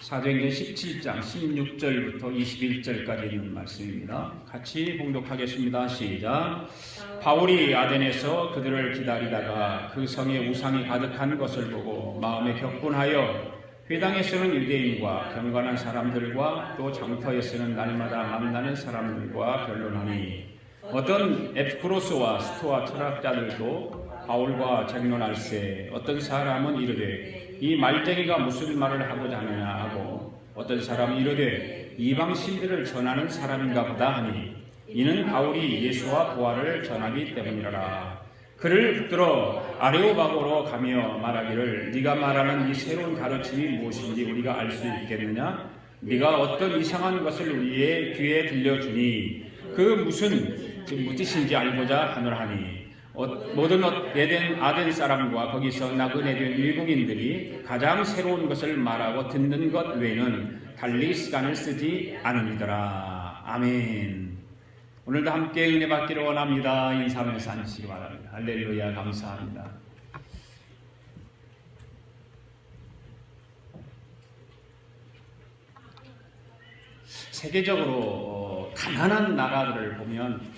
사도행전 17장 16절부터 21절까지 있는 말씀입니다. 같이 봉독하겠습니다. 시작. 바울이 아덴에서 그들을 기다리다가 그 성에 우상이 가득한 것을 보고 마음에 격분하여 회당에 쓰는 유대인과 경건한 사람들과 또 장터에 쓰는 날마다 만나는 사람들과 변론하니 어떤 에피쿠로스와 스토아 철학자들도 바울과 쟁론할세 어떤 사람은 이르되 이 말쟁이가 무슨 말을 하고자 하느냐 하고 어떤 사람은 이르되 이방 신들을 전하는 사람인가 보다 하니 이는 바울이 예수와 부활을 전하기 때문이라. 그를 붙들어 아레오바고로 가며 말하기를 네가 말하는 이 새로운 가르침이 무엇인지 우리가 알 수 있겠느냐? 네가 어떤 이상한 것을 우리의 귀에 들려주니 그 무슨 뜻인지 알고자 하노라하니 모든 아덴 사람과 거기서 나그네 된 외국인들이 가장 새로운 것을 말하고 듣는 것 외에는 달리 시간을 쓰지 않으니더라. 아멘. 오늘도 함께 은혜 받기를 원합니다. 인사하면서 앉으시기 바랍니다. 할렐루야. 감사합니다. 세계적으로 가난한 나라들을 보면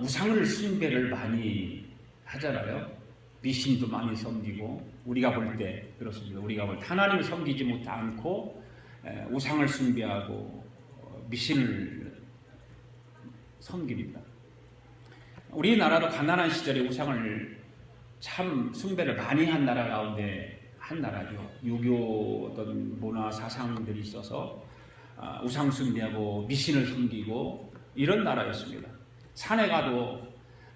우상을 숭배를 많이 하잖아요. 미신도 많이 섬기고 우리가 볼 때 그렇습니다. 우리가 볼 때 하나님을 섬기지 못하지 않고 우상을 숭배하고 미신을 섬깁니다. 우리나라도 가난한 시절에 우상을 참 숭배를 많이 한 나라 가운데 한 나라죠. 유교 어떤 문화 사상들이 있어서 우상 숭배하고 미신을 섬기고 이런 나라였습니다. 산에 가도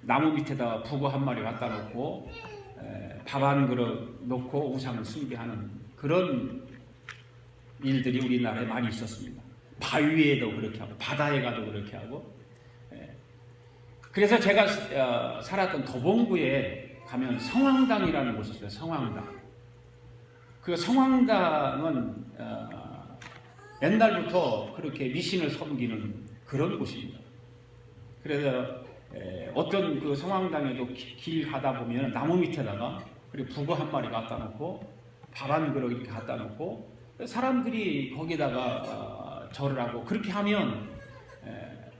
나무 밑에다 북어 한 마리 갖다 놓고 밥 한 그릇 놓고 우상을 숭배하는 그런 일들이 우리나라에 많이 있었습니다. 바위에도 그렇게 하고 바다에 가도 그렇게 하고. 그래서 제가 살았던 도봉구에 가면 성황당이라는 곳이 있어요. 성황당. 그 성황당은 옛날부터 그렇게 미신을 섬기는 그런 곳입니다. 그래서 어떤 그 성황당에도 길 가다 보면 나무 밑에다가 그리고 북어 한 마리 갖다 놓고 밥 한 그릇 이렇게 갖다 놓고 사람들이 거기다가 절을 하고 그렇게 하면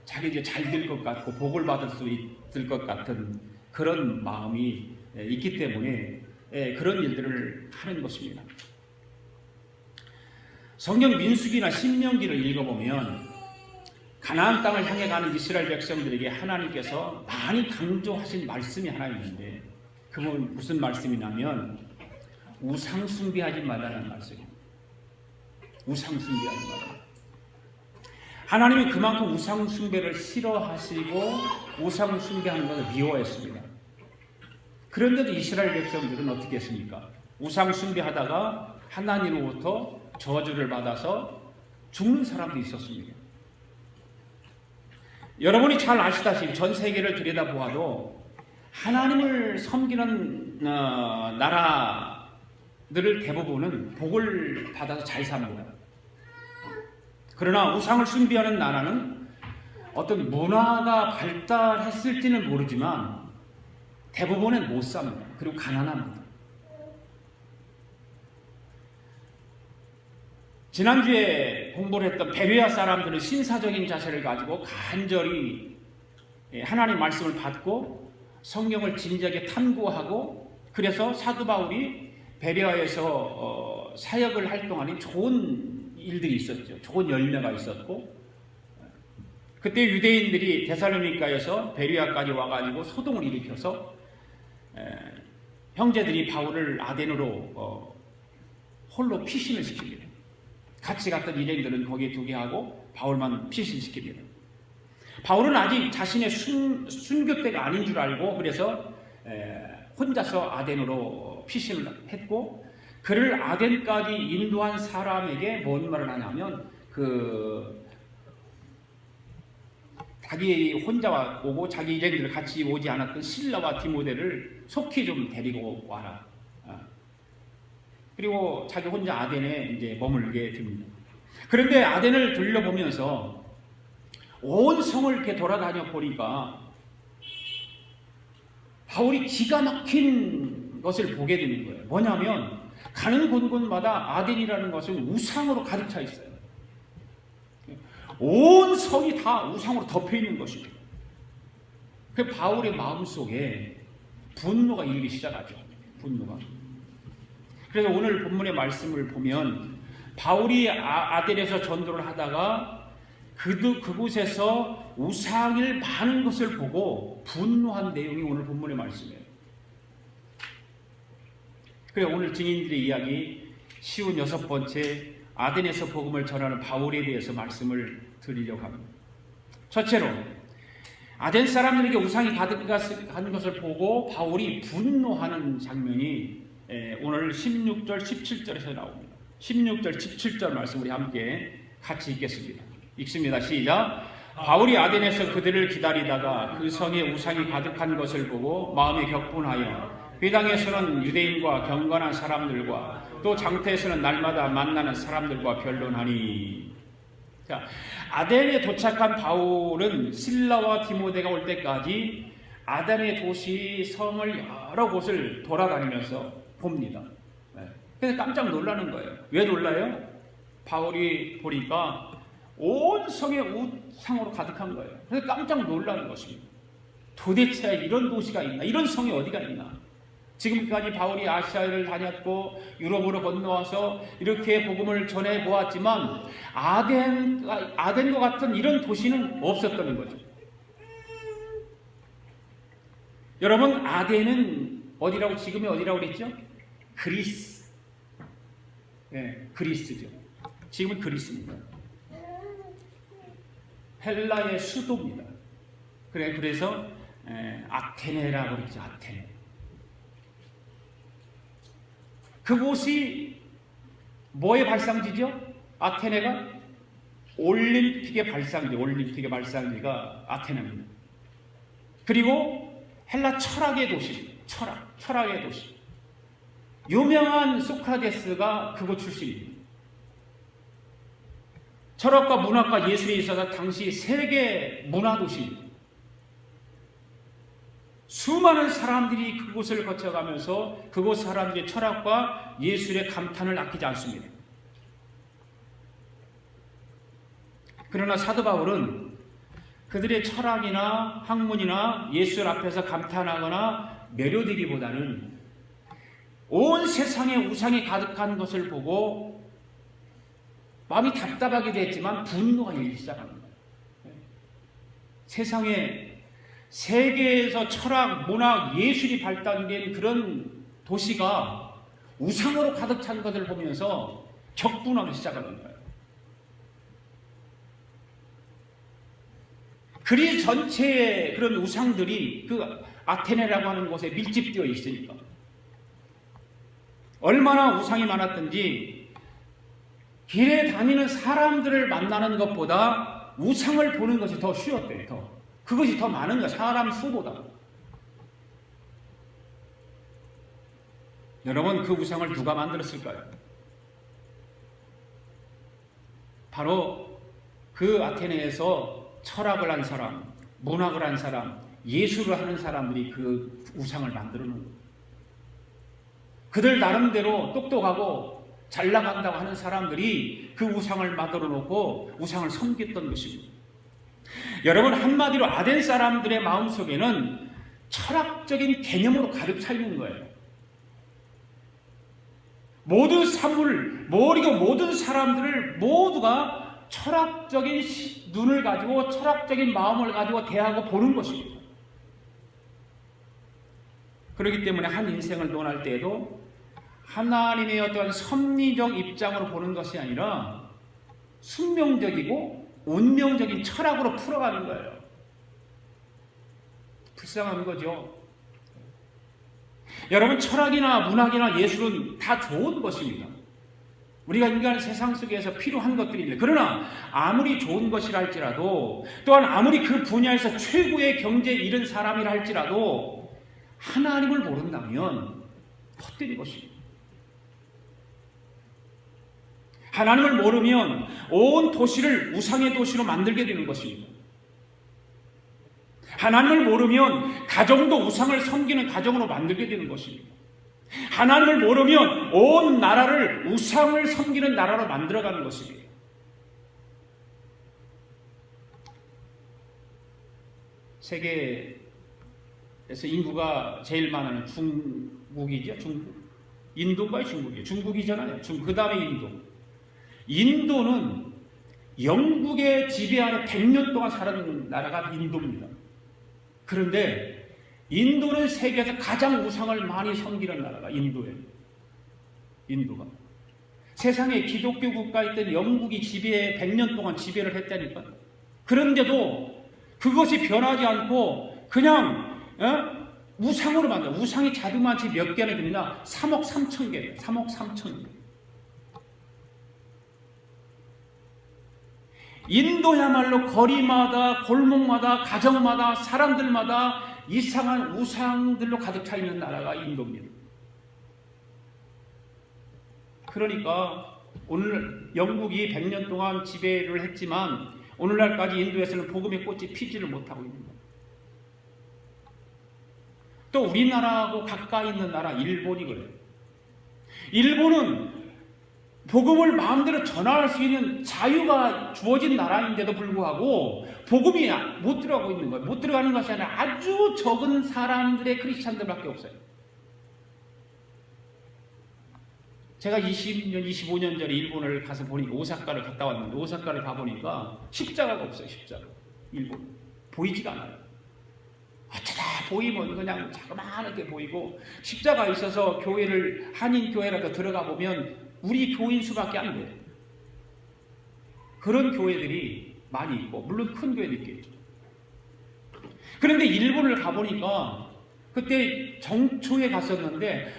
자기 이제 잘 될 것 같고 복을 받을 수 있을 것 같은 그런 마음이 있기 때문에 그런 일들을 하는 것입니다. 성경 민수기나 신명기를 읽어보면 가나안 땅을 향해 가는 이스라엘 백성들에게 하나님께서 많이 강조하신 말씀이 하나 있는데 그건 무슨 말씀이냐면 우상 숭배하지 말라는 말씀입니다. 우상 숭배하지 말라. 하나님이 그만큼 우상 숭배를 싫어하시고 우상 숭배하는 것을 미워했습니다. 그런데도 이스라엘 백성들은 어떻게 했습니까? 우상 숭배하다가 하나님으로부터 저주를 받아서 죽는 사람도 있었습니다. 여러분이 잘 아시다시피 전 세계를 들여다보아도 하나님을 섬기는 나라들을 대부분은 복을 받아서 잘 삽니다. 그러나 우상을 숭배하는 나라는 어떤 문화가 발달했을지는 모르지만 대부분은 못 삽니다. 그리고 가난합니다. 지난주에 공부를 했던 베레아 사람들은 신사적인 자세를 가지고 간절히 하나님의 말씀을 받고 성경을 진지하게 탐구하고 그래서 사도 바울이 베레아에서 사역을 할 동안에 좋은 일들이 있었죠. 좋은 열매가 있었고 그때 유대인들이 데살로니가에서 베레아까지 와가지고 소동을 일으켜서 형제들이 바울을 아덴으로 홀로 피신을 시킵니다. 같이 갔던 일행들은 거기에 두게 하고 바울만 피신시킵니다. 바울은 아직 자신의 순교 때가 아닌 줄 알고 그래서 혼자서 아덴으로 피신을 했고 그를 아덴까지 인도한 사람에게 뭔 말을 하냐면 자기 혼자 오고 자기 일행들 같이 오지 않았던 실라와 디모데를 속히 좀 데리고 와라. 그리고 자기 혼자 아덴에 이제 머물게 됩니다. 그런데 아덴을 둘러보면서 온 성을 이렇게 돌아다녀 보니까 바울이 기가 막힌 것을 보게 되는 거예요. 뭐냐면 가는 곳곳마다 아덴이라는 것은 우상으로 가득 차 있어요. 온 성이 다 우상으로 덮여 있는 것입니다. 그 바울의 마음속에 분노가 일기 시작하죠. 분노가. 그래서 오늘 본문의 말씀을 보면 바울이 아덴에서 전도를 하다가 그곳에서 우상을 많은 것을 보고 분노한 내용이 오늘 본문의 말씀이에요. 그래 오늘 증인들의 이야기 쉬운 6번째 아덴에서 복음을 전하는 바울에 대해서 말씀을 드리려고 합니다. 첫째로 아덴 사람들에게 우상이 가득한 것을 보고 바울이 분노하는 장면이 오늘 16절 17절에서 나옵니다. 16절 17절 말씀 우리 함께 같이 읽겠습니다. 읽습니다. 시작. 바울이 아덴에서 그들을 기다리다가 그 성에 우상이 가득한 것을 보고 마음에 격분하여 회당에서는 유대인과 경건한 사람들과 또 장터에서는 날마다 만나는 사람들과 변론하니. 자, 아덴에 도착한 바울은 실라와 디모데가 올 때까지 아덴의 도시 성을 여러 곳을 돌아다니면서 봅니다. 그래서 깜짝 놀라는 거예요. 왜 놀라요? 바울이 보니까 온 성에 우상으로 가득한 거예요. 그래서 깜짝 놀라는 것입니다. 도대체 이런 도시가 있나? 이런 성이 어디가 있나? 지금까지 바울이 아시아를 다녔고 유럽으로 건너와서 이렇게 복음을 전해 보았지만 아덴과 같은 이런 도시는 없었다는 거죠. 여러분, 아덴은 어디라고, 지금의 어디라고 그랬죠? 그리스. 네, 그리스죠. 지금은 그리스입니다. 헬라의 수도입니다. 그래서 아테네라고 그러죠. 아테네. 그곳이 뭐의 발상지죠? 아테네가 올림픽의 발상지가 아테네입니다. 그리고 헬라 철학의 도시, 철학의 도시. 유명한 소크라테스가 그곳 출신입니다. 철학과 문학과 예술에 있어서 당시 세계 문화도시입니다. 수많은 사람들이 그곳을 거쳐가면서 그곳 사람들의 철학과 예술의 감탄을 아끼지 않습니다. 그러나 사도 바울은 그들의 철학이나 학문이나 예술 앞에서 감탄하거나 매료되기보다는 온 세상에 우상이 가득한 것을 보고 마음이 답답하게 됐지만 분노가 일기 시작합니다. 세계에서 철학, 문학, 예술이 발달된 그런 도시가 우상으로 가득 찬 것을 보면서 격분하기 시작하는 거예요. 그리스 전체의 그런 우상들이 그 아테네라고 하는 곳에 밀집되어 있으니까 얼마나 우상이 많았던지 길에 다니는 사람들을 만나는 것보다 우상을 보는 것이 더 쉬웠대요. 그것이 더 많은 거예요. 사람 수보다. 여러분, 그 우상을 누가 만들었을까요? 바로 그 아테네에서 철학을 한 사람, 문학을 한 사람, 예술을 하는 사람들이 그 우상을 만들어 놓은 거예요. 그들 나름대로 똑똑하고 잘 나간다고 하는 사람들이 그 우상을 만들어 놓고 우상을 섬겼던 것입니다. 여러분, 한마디로 아덴 사람들의 마음속에는 철학적인 개념으로 가득 차 있는 거예요. 모든 사람들을 모두가 철학적인 눈을 가지고 철학적인 마음을 가지고 대하고 보는 것입니다. 그렇기 때문에 한 인생을 논할 때에도 하나님의 어떤 섭리적 입장으로 보는 것이 아니라 숙명적이고 운명적인 철학으로 풀어가는 거예요. 불쌍한 거죠. 여러분, 철학이나 문학이나 예술은 다 좋은 것입니다. 우리가 인간 세상 속에서 필요한 것들입니다. 그러나 아무리 좋은 것이라 할지라도, 또한 아무리 그 분야에서 최고의 경제에 이른 사람이라 할지라도 하나님을 모른다면 헛되는 것입니다. 하나님을 모르면 온 도시를 우상의 도시로 만들게 되는 것입니다. 하나님을 모르면 가정도 우상을 섬기는 가정으로 만들게 되는 것입니다. 하나님을 모르면 온 나라를 우상을 섬기는 나라로 만들어가는 것입니다. 세계에서 인구가 제일 많은 중국이죠. 인도인가요? 중국이에요. 중국이잖아요. 그 다음에 인도. 인도는 영국의 지배 아래 100년 동안 살았는 나라가 인도입니다. 그런데 인도는 세계에서 가장 우상을 많이 섬기는 나라가 인도예요. 인도가. 세상에 기독교 국가였던 영국이 100년 동안 지배를 했다니까. 그런데도 그것이 변하지 않고 그냥 우상으로 만들어. 우상이 자그마치 몇 개나 되느냐? 3억 3천 개예요. 3억 3천 개. 인도야말로 거리마다 골목마다 가정마다 사람들마다 이상한 우상들로 가득 차 있는 나라가 인도입니다. 그러니까 오늘 영국이 100년 동안 지배를 했지만 오늘날까지 인도에서는 복음의 꽃이 피지를 못하고 있는 거예요. 또 우리나라하고 가까이 있는 나라 일본이 그래요. 일본은 복음을 마음대로 전할 수 있는 자유가 주어진 나라인데도 불구하고 복음이 못 들어가고 있는 거예요. 못 들어가는 것이 아니라 아주 적은 사람들의 크리스찬들밖에 없어요. 제가 20년, 25년 전에 일본을 가서 보니까 오사카를 갔다 왔는데 오사카를 가보니까 십자가가 없어요. 십자가. 일본. 보이지가 않아요. 어쩌다 보이면 그냥 자그마하게 보이고 십자가 있어서 교회를 한인 교회라도 들어가 보면 우리 교인 수밖에 안 돼요. 그런 교회들이 많이 있고 물론 큰 교회도 있겠죠. 그런데 일본을 가보니까 그때 정초에 갔었는데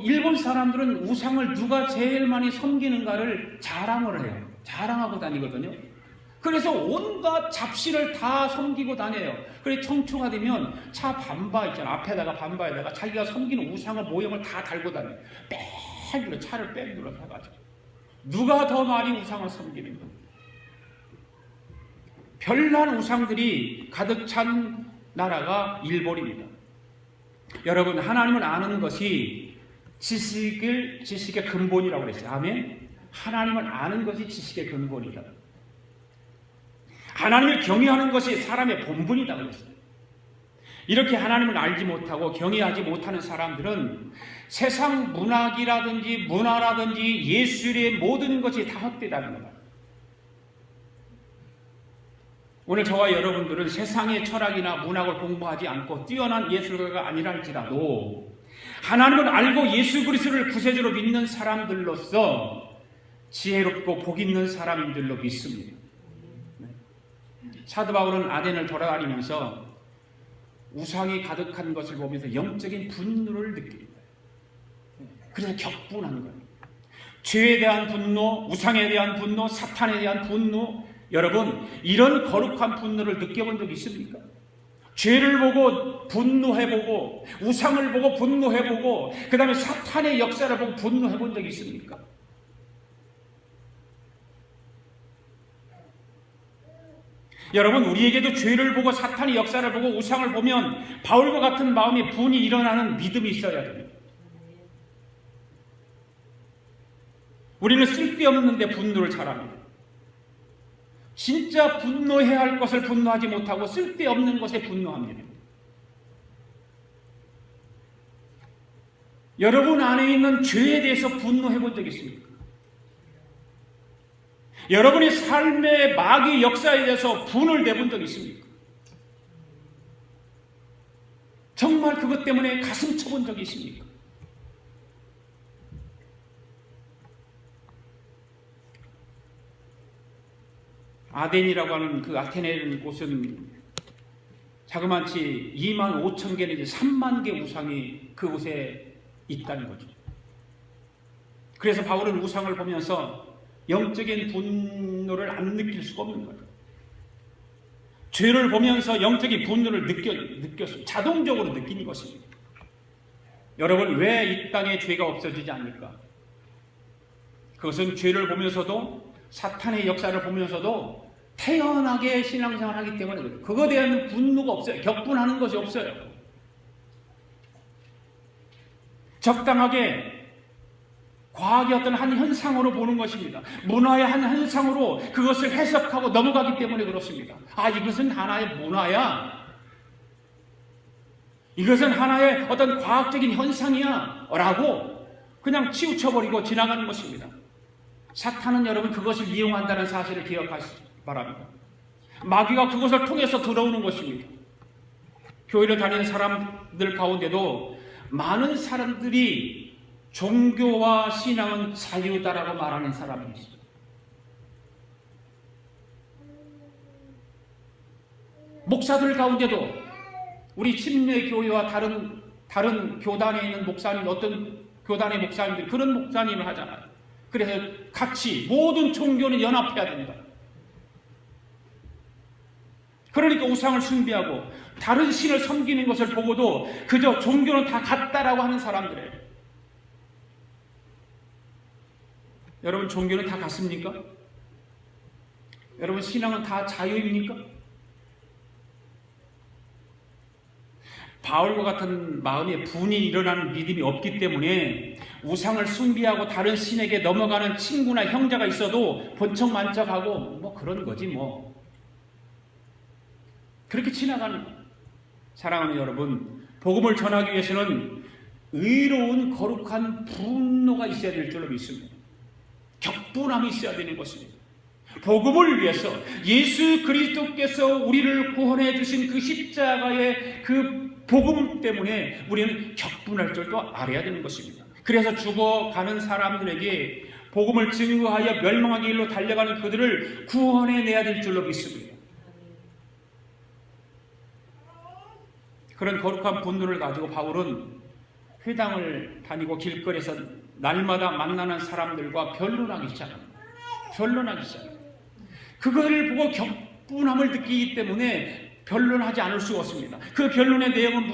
일본 사람들은 우상을 누가 제일 많이 섬기는가를 자랑을 해요. 자랑하고 다니거든요. 그래서 온갖 잡신을 다 섬기고 다녀요. 그래서 청초가 되면 차 반바 있잖아. 앞에다가 반바에다가 자기가 섬기는 우상의 모형을 다 달고 다녀요. 뺑 차를 뺑 눌러서 해가지고 누가 더 많이 우상을 섬기는가. 별난 우상들이 가득 찬 나라가 일본입니다. 여러분, 하나님을 아는 것이 지식의 근본이라고 그랬어요. 아멘. 하나님을 아는 것이 지식의 근본이다. 하나님을 경외하는 것이 사람의 본분이다 그랬어요. 이렇게 하나님을 알지 못하고 경외하지 못하는 사람들은 세상 문학이라든지 문화라든지 예술의 모든 것이 다 헛되다는 거다. 오늘 저와 여러분들은 세상의 철학이나 문학을 공부하지 않고 뛰어난 예술가가 아니라 할지라도 하나님을 알고 예수 그리스도를 구세주로 믿는 사람들로서 지혜롭고 복 있는 사람인 줄로 믿습니다. 사도 바울은 아덴을 돌아다니면서 우상이 가득한 것을 보면서 영적인 분노를 느낍니다. 그래서 격분한 거예요. 죄에 대한 분노, 우상에 대한 분노, 사탄에 대한 분노. 여러분, 이런 거룩한 분노를 느껴본 적 있습니까? 죄를 보고 분노해보고 우상을 보고 분노해보고 그 다음에 사탄의 역사를 보고 분노해본 적 있습니까? 여러분, 우리에게도 죄를 보고 사탄의 역사를 보고 우상을 보면 바울과 같은 마음의 분이 일어나는 믿음이 있어야 됩니다. 우리는 쓸데없는데 분노를 잘합니다. 진짜 분노해야 할 것을 분노하지 못하고 쓸데없는 것에 분노합니다. 여러분 안에 있는 죄에 대해서 분노해 본 적 있습니까? 여러분의 삶의 마귀 역사에 대해서 분을 내본 적 있습니까? 정말 그것 때문에 가슴 쳐본 적이 있습니까? 아덴이라고 하는 그 아테네라는 곳은 자그마치 2만 5천 개 내지 3만 개 우상이 그곳에 있다는 거죠. 그래서 바울은 우상을 보면서 영적인 분노를 안 느낄 수가 없는 거예요. 죄를 보면서 영적인 분노를 느꼈어요. 자동적으로 느끼는 것입니다. 여러분, 왜 이 땅에 죄가 없어지지 않을까? 그것은 죄를 보면서도 사탄의 역사를 보면서도 태연하게 신앙생활을 하기 때문에 그래요. 그거에 대한 분노가 없어요. 격분하는 것이 없어요. 적당하게 과학의 어떤 한 현상으로 보는 것입니다. 문화의 한 현상으로 그것을 해석하고 넘어가기 때문에 그렇습니다. 아, 이것은 하나의 문화야. 이것은 하나의 어떤 과학적인 현상이야 라고 그냥 치우쳐버리고 지나가는 것입니다. 사탄은 여러분 그것을 이용한다는 사실을 기억하시기 바랍니다. 마귀가 그것을 통해서 들어오는 것입니다. 교회를 다니는 사람들 가운데도 많은 사람들이 종교와 신앙은 자유다라고 말하는 사람이 있습니다. 목사들 가운데도 우리 침례 교회와 다른 교단에 있는 목사님, 어떤 교단의 목사님들 그런 목사님을 하잖아요. 그래서 같이 모든 종교는 연합해야 된다. 그러니까 우상을 숭배하고 다른 신을 섬기는 것을 보고도 그저 종교는 다 같다라고 하는 사람들이에요. 여러분, 종교는 다 같습니까? 여러분, 신앙은 다 자유입니까? 바울과 같은 마음에 분이 일어나는 믿음이 없기 때문에 우상을 숭배하고 다른 신에게 넘어가는 친구나 형제가 있어도 번쩍만쩍하고 뭐 그런 거지 뭐. 그렇게 지나가는 거예요. 사랑하는 여러분, 복음을 전하기 위해서는 의로운 거룩한 분노가 있어야 될 줄로 믿습니다. 격분함이 있어야 되는 것입니다. 복음을 위해서 예수 그리스도께서 우리를 구원해 주신 그 십자가의 그 복음 때문에 우리는 격분할 줄도 알아야 되는 것입니다. 그래서 죽어가는 사람들에게 복음을 증거하여 멸망하기 일로 달려가는 그들을 구원해내야 될 줄로 믿습니다. 그런 거룩한 분노를 가지고 바울은 회당을 다니고 길거리에서 날마다 만나는 사람들과 변론하기 시작합니다. 그거를 보고 격분함을 느끼기 때문에 변론하지 않을 수가 없습니다. 그 변론의 내용은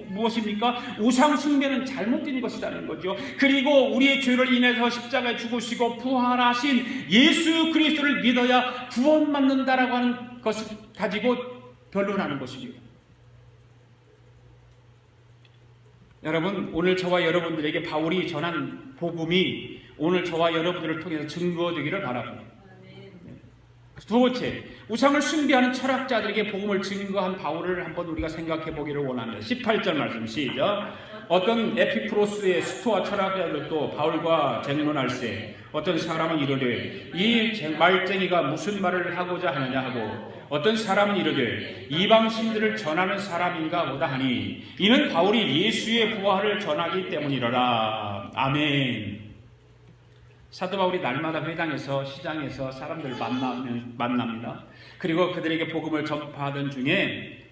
무엇입니까? 우상 숭배는 잘못된 것이라는 거죠. 그리고 우리의 죄를 인해서 십자가에 죽으시고 부활하신 예수 그리스도를 믿어야 구원받는다라고 하는 것을 가지고 변론하는 것입니다. 여러분, 오늘 저와 여러분들에게 바울이 전한 복음이 오늘 저와 여러분들을 통해서 증거되기를 바랍니다. 두 번째, 우상을 숭배하는 철학자들에게 복음을 증거한 바울을 한번 우리가 생각해 보기를 원합니다. 18절 말씀 시작. 어떤 에피쿠로스의 스토아 철학자들도 바울과 쟁론할세 어떤 사람은 이르되 이 말쟁이가 무슨 말을 하고자 하느냐 하고 어떤 사람은 이르되 이방신들을 전하는 사람인가 보다 하니 이는 바울이 예수의 부활을 전하기 때문이로라. 아멘. 사도 바울이 날마다 회당에서 시장에서 사람들을 만납니다. 그리고 그들에게 복음을 전파하던 중에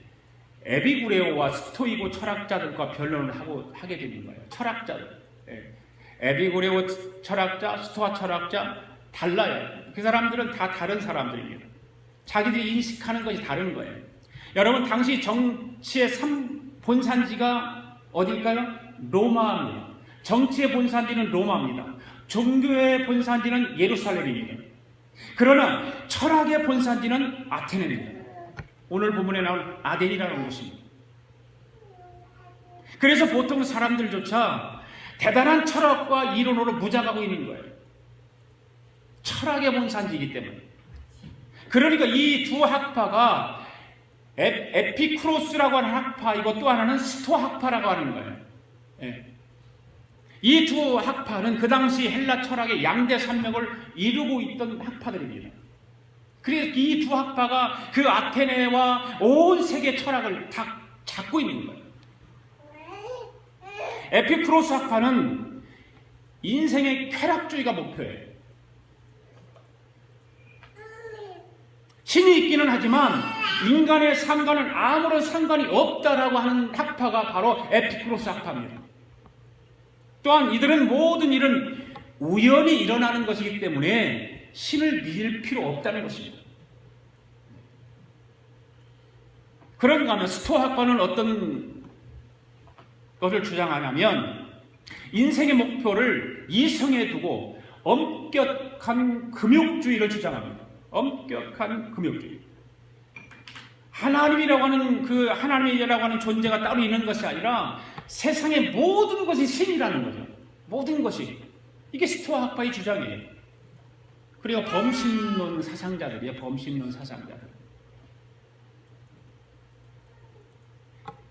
에비구레오와 스토이고 철학자들과 변론을 하게 되는 거예요. 철학자들. 에비구레오 철학자, 스토아 철학자 달라요. 그 사람들은 다 다른 사람들입니다. 자기들이 인식하는 것이 다른 거예요. 여러분, 당시 정치의 본산지가 어딜까요? 로마입니다. 정치의 본산지는 로마입니다. 종교의 본산지는 예루살렘입니다. 그러나 철학의 본산지는 아테네입니다. 오늘 본문에 나온 아덴이라는 곳입니다. 그래서 보통 사람들조차 대단한 철학과 이론으로 무장하고 있는 거예요. 철학의 본산지이기 때문에. 그러니까 이 두 학파가 에피쿠로스라고 하는 학파이고 또 하나는 스토아 학파라고 하는 거예요. 이 두 학파는 그 당시 헬라 철학의 양대 산맥을 이루고 있던 학파들입니다. 그래서 이 두 학파가 그 아테네와 온 세계 철학을 다 잡고 있는 거예요. 에피쿠로스 학파는 인생의 쾌락주의가 목표예요. 신이 있기는 하지만 인간의 삶과는 아무런 상관이 없다라고 하는 학파가 바로 에피쿠로스 학파입니다. 또한 이들은 모든 일은 우연히 일어나는 것이기 때문에 신을 믿을 필요 없다는 것입니다. 그런가 하면 스토아 학파는 어떤 것을 주장하냐면 인생의 목표를 이성에 두고 엄격한 금욕주의를 주장합니다. 엄격한 금욕주의. 하나님이라고 하는 존재가 따로 있는 것이 아니라 세상의 모든 것이 신이라는 거죠. 모든 것이. 이게 스토아 학파의 주장이에요. 그리고 범신론 사상자들이에요. 범신론 사상자들.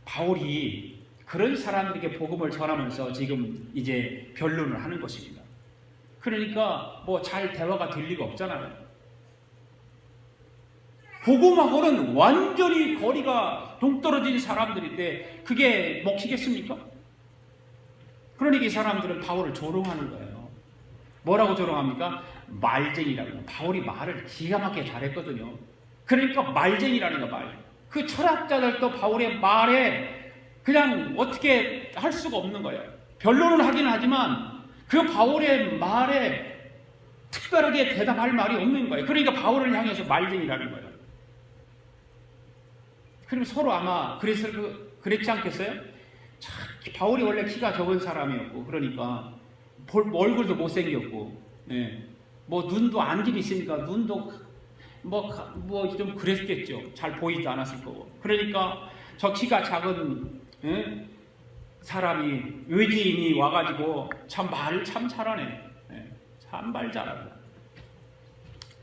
바울이 그런 사람들에게 복음을 전하면서 지금 이제 변론을 하는 것입니다. 그러니까 뭐 잘 대화가 될 리가 없잖아요. 복음하고는 완전히 거리가 동떨어진 사람들인데 그게 먹히겠습니까? 그러니까 이 사람들은 바울을 조롱하는 거예요. 뭐라고 조롱합니까? 말쟁이라고. 바울이 말을 기가 막히게 잘했거든요. 그러니까 말쟁이라는 거 말. 그 철학자들도 바울의 말에 그냥 어떻게 할 수가 없는 거예요. 변론을 하긴 하지만 그 바울의 말에 특별하게 대답할 말이 없는 거예요. 그러니까 바울을 향해서 말쟁이라는 거예요. 그럼 서로 아마 그랬지 않겠어요? 바울이 원래 키가 적은 사람이었고, 그러니까 얼굴도 못생겼고, 예. 뭐 눈도 안집이 있으니까 눈도 뭐 좀 그랬겠죠. 잘 보이지도 않았을 거고. 그러니까 저 키가 작은 사람이 외지인이 와가지고 참 말을 참 잘하네. 예. 참 말 잘한다.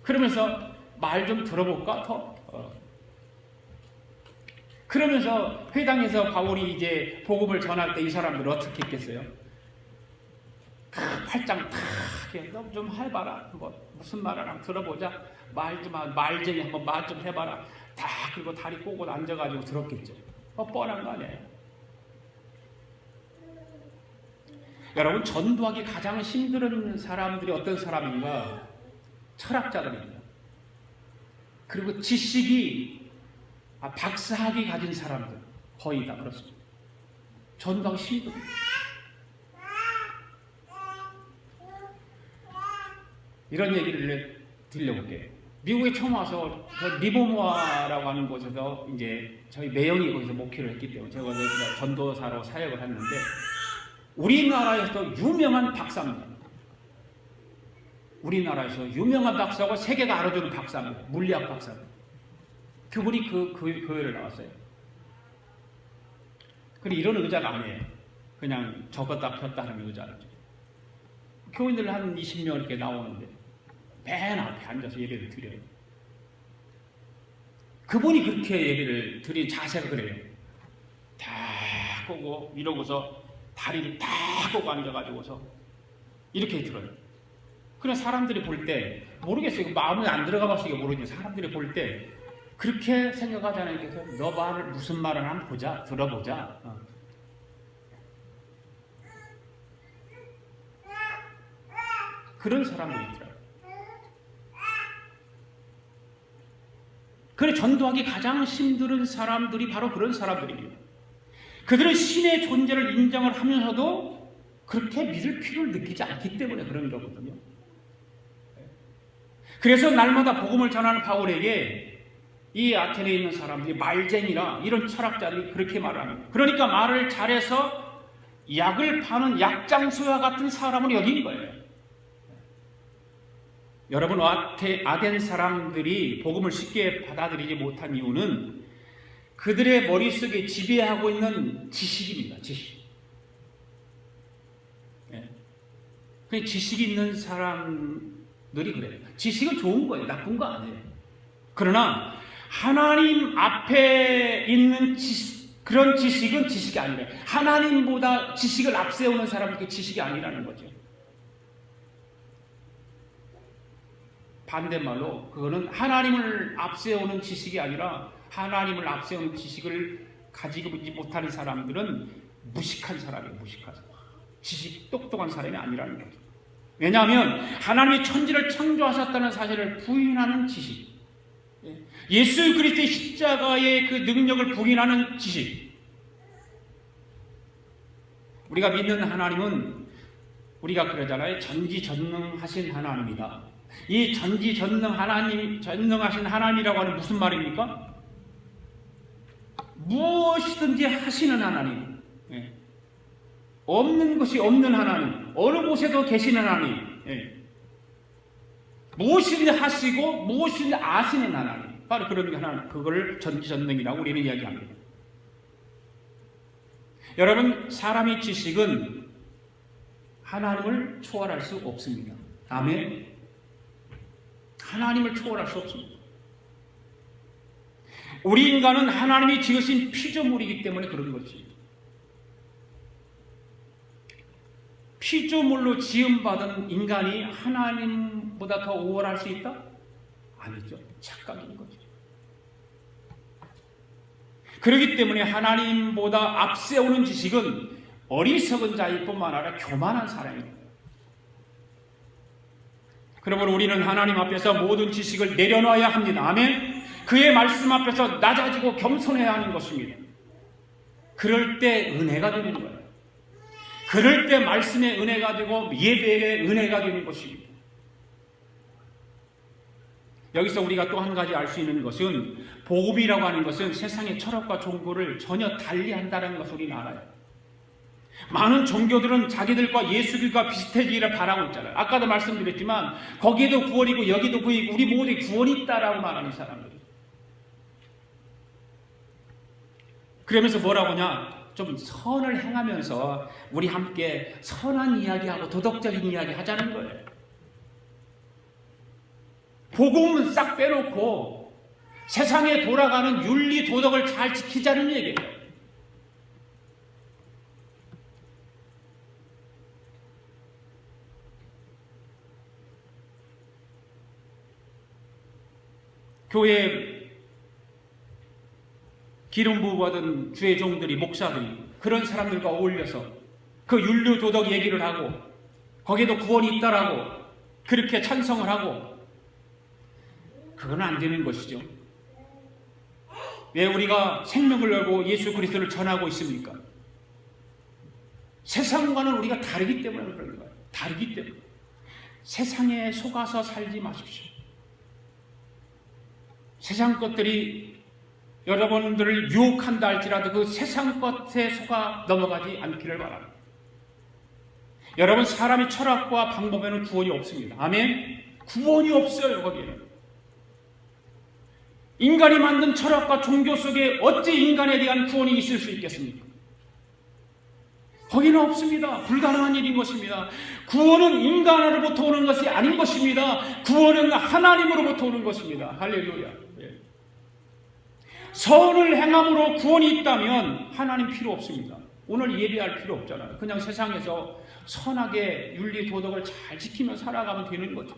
그러면서 말 좀 들어볼까 더? 그러면서 회당에서 바울이 이제 복음을 전할 때 이 사람들 어떻게 했겠어요? 팔짱 너 좀 해봐라. 뭐 무슨 말 하나 들어보자. 말쟁이 한번 말 좀 해봐라. 그리고 다리 꼬고 앉아가지고 들었겠죠. 뻔한 거 아니에요. 여러분, 전도하기 가장 힘든 사람들이 어떤 사람인가? 철학자들입니다. 그리고 지식이 박사학위 가진 사람들 거의 다 그렇습니다. 전도하기 힘듭니다. 이런 얘기를 들려볼게요. 미국에 처음 와서 리버모아라고 하는 곳에서 이제 저희 매형이 거기서 목회를 했기 때문에 제가 전도사로 사역을 했는데 우리나라에서 유명한 박사입니다. 우리나라에서 유명한 박사고 세계가 알아주는 박사입니다. 물리학 박사입니다. 그분이 그 교회를 나왔어요. 근데 이런 의자가 아니에요. 그냥 적었다 폈다 하는 의자죠. 교인들 한 20명 이렇게 나오는데 맨 앞에 앉아서 예배를 드려요. 그분이 그렇게 예배를 드린 자세가 그래요. 다 꼬고 이러고서 다리를 다 꼬고 앉아가지고서 이렇게 들어요. 그냥 사람들이 볼 때 모르겠어요. 마음에 안 들어가 봤으니까 모르겠는데 사람들이 볼 때 그렇게 생각하지 않으니까 너 말을 무슨 말을 한번 보자. 들어보자. 그런 사람들이 있더라고요. 그래 전도하기 가장 힘든 사람들이 바로 그런 사람들입니다. 그들은 신의 존재를 인정을 하면서도 그렇게 믿을 필요를 느끼지 않기 때문에 그런 거거든요. 그래서 날마다 복음을 전하는 바울에게 이 아테네에 있는 사람들이 말쟁이라 이런 철학자들이 그렇게 말을 합니다. 그러니까 말을 잘해서 약을 파는 약장수와 같은 사람을 여긴 거예요. 여러분, 아덴 사람들이 복음을 쉽게 받아들이지 못한 이유는 그들의 머릿속에 지배하고 있는 지식입니다. 지식. 그 지식이 있는 사람들이 그래요. 지식은 좋은 거예요. 나쁜 거 아니에요. 그러나 하나님 앞에 있는 그런 지식은 지식이 아니래요. 하나님보다 지식을 앞세우는 사람은 그 지식이 아니라는 거죠. 반대말로 그거는 하나님을 앞세우는 지식이 아니라 하나님을 앞세우는 지식을 가지고 있지 못하는 사람들은 무식한 사람이에요. 무식한 사람. 지식 똑똑한 사람이 아니라는 거죠. 왜냐하면 하나님이 천지를 창조하셨다는 사실을 부인하는 지식, 예수 그리스도의 십자가의 그 능력을 부인하는 지식. 우리가 믿는 하나님은 우리가 그러잖아요. 전지전능하신 하나님이다. 이 전능하신 하나님이라고 하는 무슨 말입니까? 무엇이든지 하시는 하나님. 없는 것이 없는 하나님. 어느 곳에도 계시는 하나님. 무엇이든지 하시고 무엇이든지 아시는 하나님. 바로 그런 하나님. 그걸 전지전능이라고 우리는 이야기합니다. 여러분, 사람의 지식은 하나님을 초월할 수 없습니다. 아멘. 하나님을 초월할 수 없습니다. 우리 인간은 하나님이 지으신 피조물이기 때문에 그런 거지. 피조물로 지음받은 인간이 하나님보다 더 우월할 수 있다? 아니죠. 착각인 거죠. 그렇기 때문에 하나님보다 앞세우는 지식은 어리석은 자일 뿐만 아니라 교만한 사람입니다. 그러므로 우리는 하나님 앞에서 모든 지식을 내려놔야 합니다. 아멘. 그의 말씀 앞에서 낮아지고 겸손해야 하는 것입니다. 그럴 때 은혜가 되는 거예요. 그럴 때 말씀의 은혜가 되고 예배의 은혜가 되는 것입니다. 여기서 우리가 또 한 가지 알 수 있는 것은 복음이라고 하는 것은 세상의 철학과 종교를 전혀 달리한다는 것을 우리는 알아요. 많은 종교들은 자기들과 예수교가 비슷해지기를 바라고 있잖아요. 아까도 말씀드렸지만 거기에도 구원이고 여기도 구원이고 우리 모두에 구원이 있다라고 말하는 사람들이. 그러면서 뭐라고 하냐? 좀 선을 행하면서 우리 함께 선한 이야기하고 도덕적인 이야기 하자는 거예요. 복음은 싹 빼놓고 세상에 돌아가는 윤리 도덕을 잘 지키자는 얘기예요. 교회 기름 부어 받은 주의 종들이, 목사들이 그런 사람들과 어울려서 그 윤리 도덕 얘기를 하고 거기에도 구원이 있다라고 그렇게 찬성을 하고, 그건 안 되는 것이죠. 왜 우리가 생명을 열고 예수 그리스도를 전하고 있습니까? 세상과는 우리가 다르기 때문에 그런 거예요. 다르기 때문에. 세상에 속아서 살지 마십시오. 세상 것들이 여러분들을 유혹한다 할지라도 그 세상 것에 속아 넘어가지 않기를 바랍니다. 여러분, 사람의 철학과 방법에는 구원이 없습니다. 아멘? 구원이 없어요. 거기에는. 인간이 만든 철학과 종교 속에 어찌 인간에 대한 구원이 있을 수 있겠습니까? 거기는 없습니다. 불가능한 일인 것입니다. 구원은 인간으로부터 오는 것이 아닌 것입니다. 구원은 하나님으로부터 오는 것입니다. 할렐루야. 예. 선을 행함으로 구원이 있다면 하나님 필요 없습니다. 오늘 예배할 필요 없잖아요. 그냥 세상에서 선하게 윤리 도덕을 잘 지키며 살아가면 되는 거죠.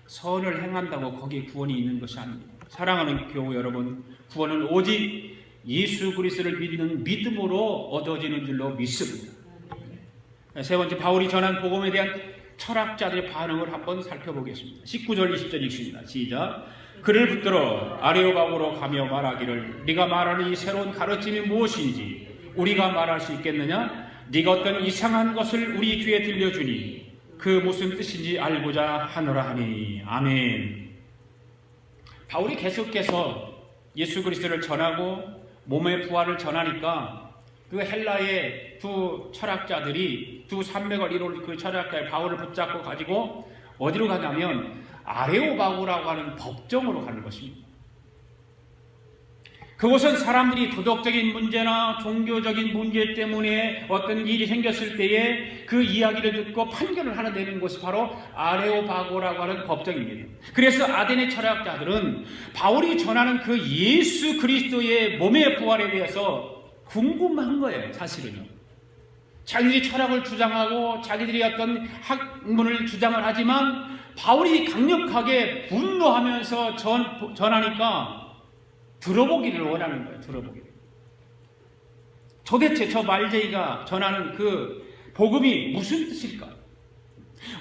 선을 행한다고 거기에 구원이 있는 것이 아닙니다. 사랑하는 교우 여러분, 구원은 오직 예수 그리스도를 믿는 믿음으로 얻어지는 줄로 믿습니다. 세 번째, 바울이 전한 복음에 대한 철학자들의 반응을 한번 살펴보겠습니다. 19절 20절 읽습니다. 시작. 그를 붙들어 아레오바고로 가며 말하기를, 네가 말하는 이 새로운 가르침이 무엇인지 우리가 말할 수 있겠느냐? 네가 어떤 이상한 것을 우리 귀에 들려주니 그 무슨 뜻인지 알고자 하노라 하니. 아멘. 바울이 계속해서 예수 그리스도를 전하고 몸의 부활을 전하니까 그 헬라의 두 철학자들이, 두 산맥을 이룰 그 철학자의 바울을 붙잡고 가지고 어디로 가냐면 아레오바고라고 하는 법정으로 가는 것입니다. 그곳은 사람들이 도덕적인 문제나 종교적인 문제 때문에 어떤 일이 생겼을 때에 그 이야기를 듣고 판결을 하나 내는 곳이 바로 아레오바고라고 하는 법정입니다. 그래서 아테네 철학자들은 바울이 전하는 그 예수 그리스도의 몸의 부활에 대해서 궁금한 거예요. 사실은요. 자기들이 철학을 주장하고 자기들이 어떤 학문을 주장을 하지만 바울이 강력하게 분노하면서 전하니까 들어보기를 원하는 거예요. 들어보기를. 도대체 저 말쟁이가 전하는 그 복음이 무슨 뜻일까?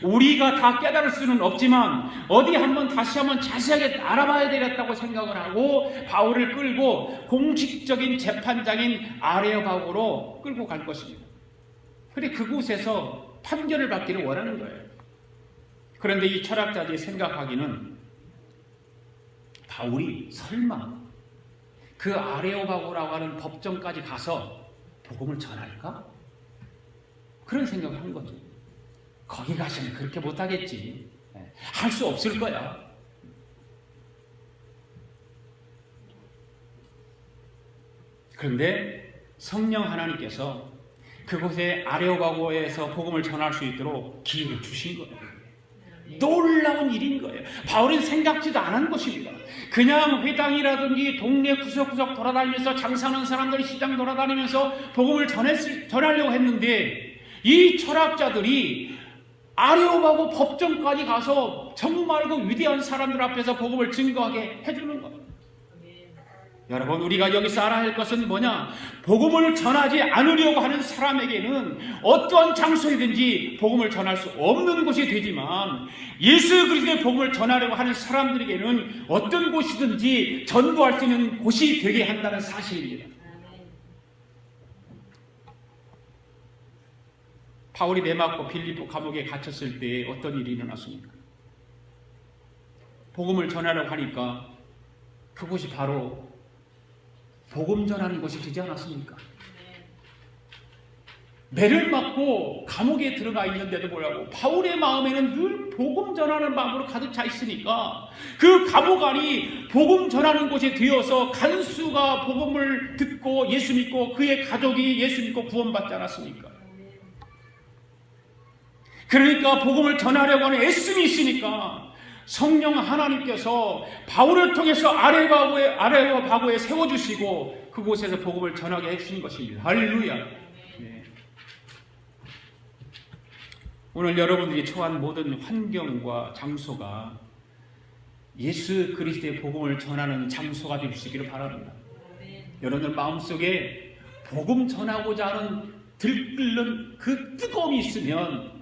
우리가 다 깨달을 수는 없지만 어디 다시 한번 자세하게 알아봐야 되겠다고 생각을 하고 바울을 끌고 공식적인 재판장인 아레오바고로 끌고 갈 것입니다. 그런데 그곳에서 판결을 받기를 원하는 거예요. 그런데 이 철학자들이 생각하기는 바울이 설마 그 아레오바고라고 하는 법정까지 가서 복음을 전할까? 그런 생각을 한 거죠. 거기 가시면 그렇게 못하겠지. 할 수 없을 거야. 그런데 성령 하나님께서 그곳에 아레오바고에서 복음을 전할 수 있도록 기회를 주신 거예요. 놀라운 일인 거예요. 바울은 생각지도 않은 것입니다. 그냥 회당이라든지 동네 구석구석 돌아다니면서 장사하는 사람들이 시장 돌아다니면서 복음을 전하려고 했는데 이 철학자들이 아레오바고 법정까지 가서 정말 그 위대한 사람들 앞에서 복음을 증거하게 해주는 거예요. 여러분, 우리가 여기서 알아야 할 것은 뭐냐? 복음을 전하지 않으려고 하는 사람에게는 어떠한 장소이든지 복음을 전할 수 없는 곳이 되지만 예수 그리스도의 복음을 전하려고 하는 사람들에게는 어떤 곳이든지 전도할 수 있는 곳이 되게 한다는 사실입니다. 바울이 매맞고 빌립보 감옥에 갇혔을 때 어떤 일이 일어났습니까? 복음을 전하려고 하니까 그곳이 바로 복음 전하는 곳이 되지 않았습니까? 매를 맞고 감옥에 들어가 있는데도 불구하고 바울의 마음에는 늘 복음 전하는 마음으로 가득 차 있으니까 그 감옥 안이 복음 전하는 곳이 되어서 간수가 복음을 듣고 예수 믿고 그의 가족이 예수 믿고 구원받지 않았습니까? 그러니까 복음을 전하려고 하는 애씀이 있으니까 성령 하나님께서 바울을 통해서 아레오바고에 세워주시고 그곳에서 복음을 전하게 해주신 것입니다. 할렐루야. 네. 오늘 여러분들이 처한 모든 환경과 장소가 예수 그리스도의 복음을 전하는 장소가 될 수 있기를 바랍니다. 여러분들 마음속에 복음 전하고자 하는 들끓는 그 뜨거움이 있으면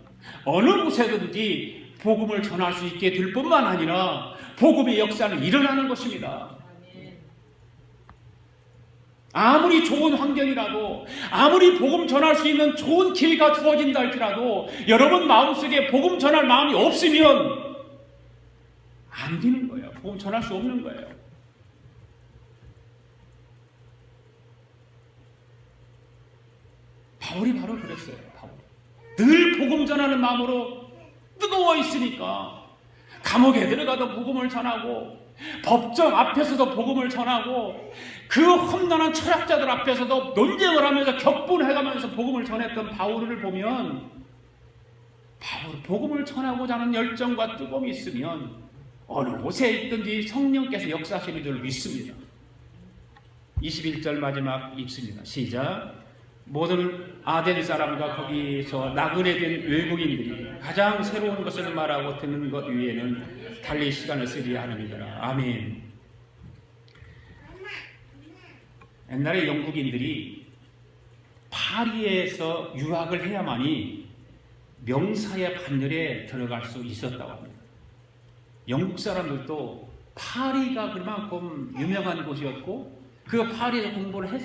어느 곳에든지 복음을 전할 수 있게 될 뿐만 아니라 복음의 역사는 일어나는 것입니다. 아무리 좋은 환경이라도 아무리 복음 전할 수 있는 좋은 기회가 주어진다 할지라도 여러분 마음속에 복음 전할 마음이 없으면 안 되는 거예요. 복음 전할 수 없는 거예요. 바울이 바로 그랬어요. 늘 복음 전하는 마음으로 뜨거워 있으니까 감옥에 들어가도 복음을 전하고 법정 앞에서도 복음을 전하고 그 험난한 철학자들 앞에서도 논쟁을 하면서 격분해가면서 복음을 전했던 바울을 보면 바울 복음을 전하고자 하는 열정과 뜨거움이 있으면 어느 곳에 있든지 성령께서 역사하시는 줄 믿습니다. 21절 마지막 읽습니다. 시작. 모든 아덴 사람과 거기서 나그네 된 외국인들이 가장 새로운 것을 말하고 듣는 것 위에는 달리 시간을 쓰리야 하느니라. 아멘. 옛날에 영국인들이 파리에서 유학을 해야만이 명사의 반열에 들어갈 수 있었다고 합니다. 영국 사람들도 파리가 그만큼 유명한 곳이었고 그 파리에서 공부를 해야